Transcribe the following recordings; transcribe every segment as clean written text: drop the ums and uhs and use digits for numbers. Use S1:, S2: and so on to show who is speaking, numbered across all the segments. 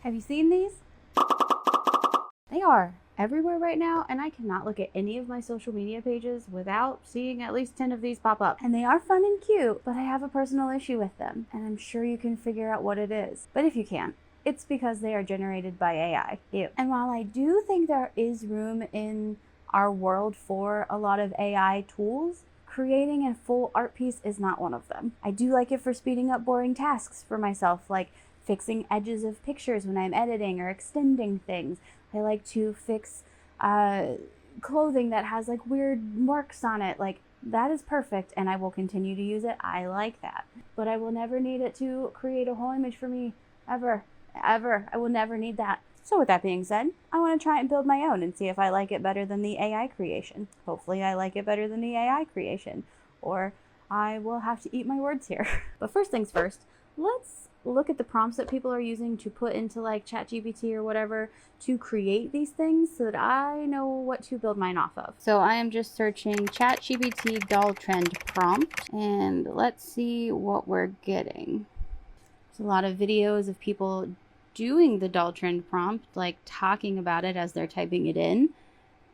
S1: Have you seen these? They are everywhere right now, and I cannot look at any of my social media pages without seeing at least 10 of these pop up. And they are fun and cute, but I have a personal issue with them, and I'm sure you can figure out what it is. But if you can't, it's because they are generated by AI. Ew. And while I do think there is room in our world for a lot of AI tools, creating a full art piece is not one of them. I do like it for speeding up boring tasks for myself, like fixing edges of pictures when I'm editing or extending things. I like to fix clothing that has like weird marks on it. Like, that is perfect, and I will continue to use it. I like that. But I will never need it to create a whole image for me, ever. Ever. I will never need that. So with that being said, I want to try and build my own and see if I like it better than the AI creation. Hopefully I like it better than the AI creation, or I will have to eat my words here. But first things first, let's look at the prompts that people are using to put into like ChatGPT or whatever to create these things so that I know what to build mine off of. So I am just searching ChatGPT doll trend prompt, and let's see what we're getting. There's a lot of videos of people doing the doll trend prompt, like talking about it as they're typing it in,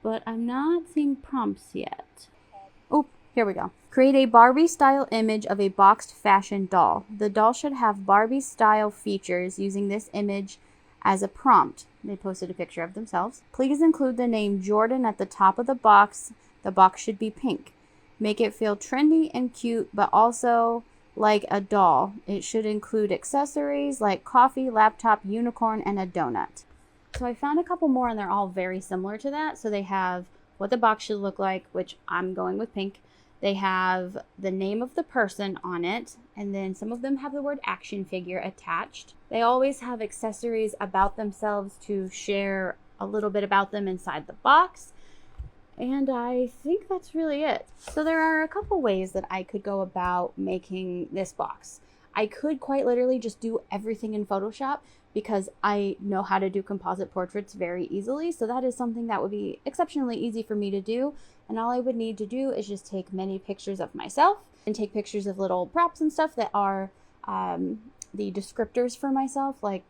S1: but I'm not seeing prompts yet. Oh, here we go. Create a Barbie style image of a boxed fashion doll. The doll should have Barbie style features using this image as a prompt. They posted a picture of themselves. Please include the name Jordan at the top of the box. The box should be pink. Make it feel trendy and cute, but also like a doll. It should include accessories like coffee, laptop, unicorn, and a donut. So I found a couple more, and they're all very similar to that. So they have what the box should look like, which I'm going with pink. They have the name of the person on it, and then some of them have the word action figure attached. They always have accessories about themselves to share a little bit about them inside the box. And I think that's really it. So there are a couple ways that I could go about making this box. I could quite literally just do everything in Photoshop because I know how to do composite portraits very easily. So that is something that would be exceptionally easy for me to do. And all I would need to do is just take many pictures of myself and take pictures of little props and stuff that are the descriptors for myself, like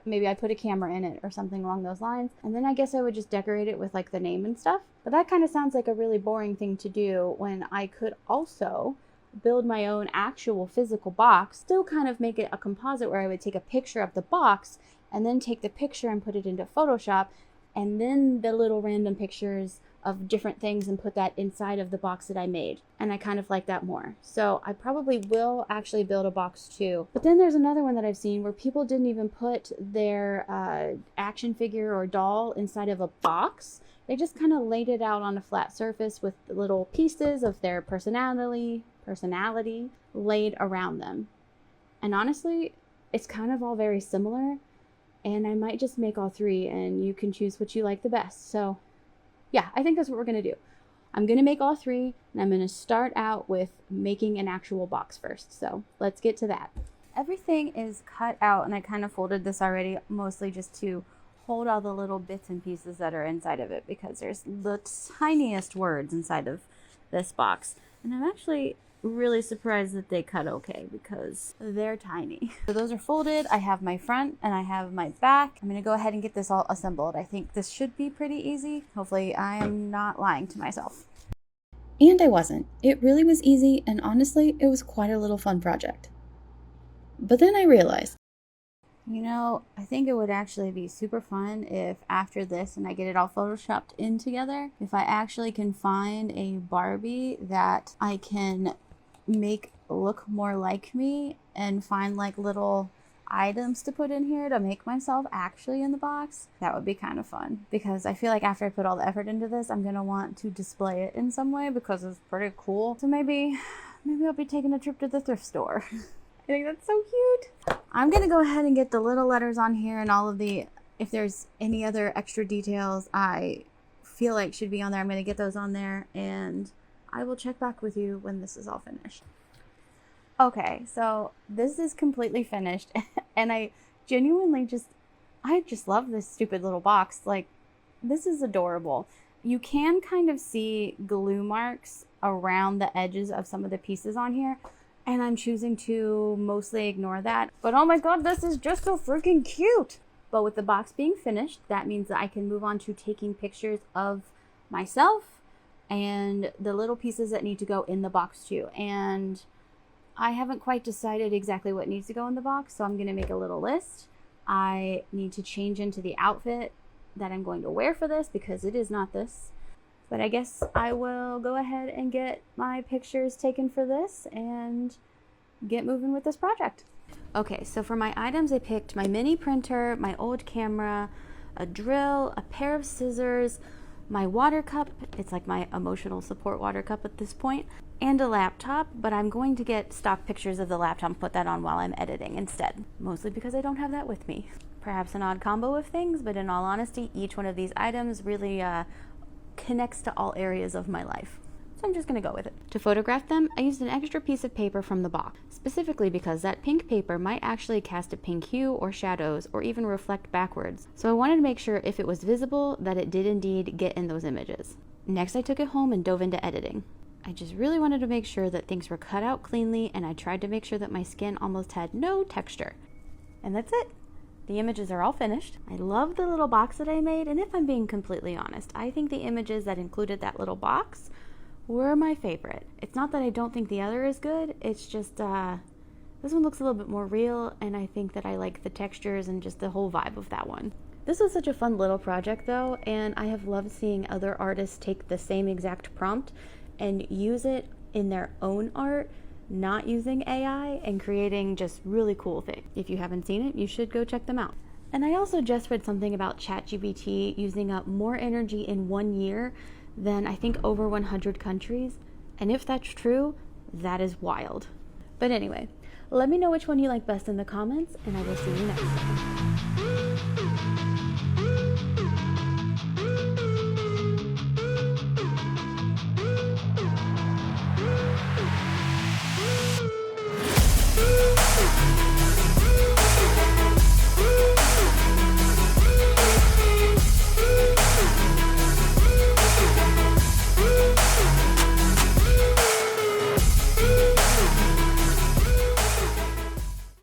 S1: maybe I put a camera in it or something along those lines. And then I guess I would just decorate it with like the name and stuff. But that kind of sounds like a really boring thing to do when I could also build my own actual physical box, still kind of make it a composite where I would take a picture of the box and then take the picture and put it into Photoshop, and then the little random pictures of different things and put that inside of the box that I made. And I kind of like that more. So I probably will actually build a box too. But then there's another one that I've seen where people didn't even put their action figure or doll inside of a box. They just kind of laid it out on a flat surface with little pieces of their personality laid around them. And honestly, it's kind of all very similar. And I might just make all three, and you can choose what you like the best. So yeah, I think that's what we're going to do. I'm going to make all three, and I'm going to start out with making an actual box first. So let's get to that. Everything is cut out, and I kind of folded this already, mostly just to hold all the little bits and pieces that are inside of it, because there's the tiniest words inside of this box. And I'm actually really surprised that they cut okay because they're tiny. So those are folded. I have my front and I have my back. I'm going to go ahead and get this all assembled. I think this should be pretty easy. Hopefully I am not lying to myself. And I wasn't. It really was easy, and honestly, it was quite a little fun project. But then I realized, you know, I think it would actually be super fun if after this and I get it all photoshopped in together, if I actually can find a Barbie that I can make look more like me and find like little items to put in here to make myself actually in the box. That would be kind of fun, because I feel like after I put all the effort into this, I'm gonna want to display it in some way because it's pretty cool. So maybe I'll be taking a trip to the thrift store. I think that's so cute. I'm gonna go ahead and get the little letters on here and all of the, if there's any other extra details I feel like should be on there, I'm gonna get those on there, and I will check back with you when this is all finished. Okay, so this is completely finished, and I genuinely just love this stupid little box. Like, this is adorable. You can kind of see glue marks around the edges of some of the pieces on here, and I'm choosing to mostly ignore that. But oh my god, this is just so freaking cute. But with the box being finished, that means that I can move on to taking pictures of myself and the little pieces that need to go in the box too. And I haven't quite decided exactly what needs to go in the box, so I'm going to make a little list. I need to change into the outfit that I'm going to wear for this because it is not this. But I guess I will go ahead and get my pictures taken for this and get moving with this project. Okay, so for my items, I picked my mini printer, my old camera, a drill, a pair of scissors, my water cup, it's like my emotional support water cup at this point, and a laptop, but I'm going to get stock pictures of the laptop and put that on while I'm editing instead, mostly because I don't have that with me. Perhaps an odd combo of things, but in all honesty, each one of these items really connects to all areas of my life. So I'm just gonna go with it. To photograph them, I used an extra piece of paper from the box, specifically because that pink paper might actually cast a pink hue or shadows or even reflect backwards. So I wanted to make sure if it was visible that it did indeed get in those images. Next, I took it home and dove into editing. I just really wanted to make sure that things were cut out cleanly, and I tried to make sure that my skin almost had no texture. And that's it. The images are all finished. I love the little box that I made, and if I'm being completely honest, I think the images that included that little box were my favorite. It's not that I don't think the other is good, it's just this one looks a little bit more real, and I think that I like the textures and just the whole vibe of that one. This was such a fun little project though, and I have loved seeing other artists take the same exact prompt and use it in their own art, not using AI, and creating just really cool things. If you haven't seen it, you should go check them out. And I also just read something about ChatGPT using up more energy in 1 year than I think over 100 countries. And if that's true, that is wild. But anyway, let me know which one you like best in the comments, and I will see you next time.